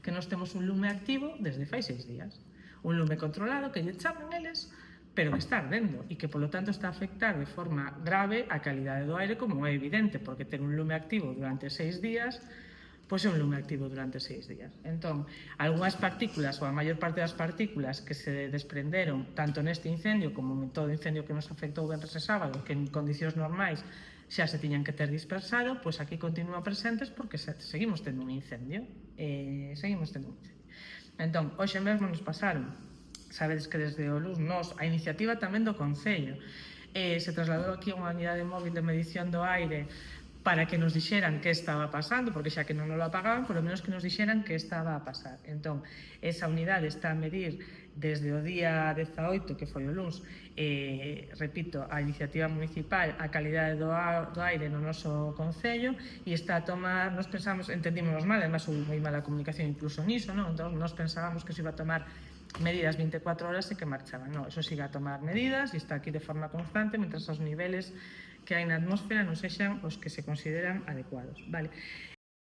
que nós temos un lume activo desde fai 6 días. Un lume controlado que lle chaman eles, pero que está ardendo e que, polo tanto, está a afectar de forma grave a calidade do aire, como é evidente, porque ter un lume activo durante 6 días pois é un lume activo durante 6 días. Entón, algunhas partículas, ou a maior parte das partículas que se desprenderon tanto neste incendio como en todo o incendio que nos afectou venres e sábado, que en condicións normais xa se tiñan que ter dispersado, pois aquí continúa presentes porque seguimos tendo un incendio. Entón, hoxe mesmo nos pasaron, sabedes que desde o LUS a iniciativa tamén do Concello, se trasladou aquí unha unidade móvil de medición do aire para que nos dixeran que estaba pasando, porque xa que non nos lo apagaban, polo menos que nos dixeran que estaba a pasar. Entón, esa unidade está a medir desde o día 18, que foi o luns, repito, a iniciativa municipal, a calidade do aire no noso Concello, e está a tomar, nos pensamos, entendímonos mal, además houve moi mala comunicación incluso niso, non? Entón, nos pensábamos que se iba a tomar medidas 24 horas e que marchaban. Non, eso sigue a tomar medidas e está aquí de forma constante, mentras os niveles que hai na atmósfera non sexan os que se consideran adecuados. Vale.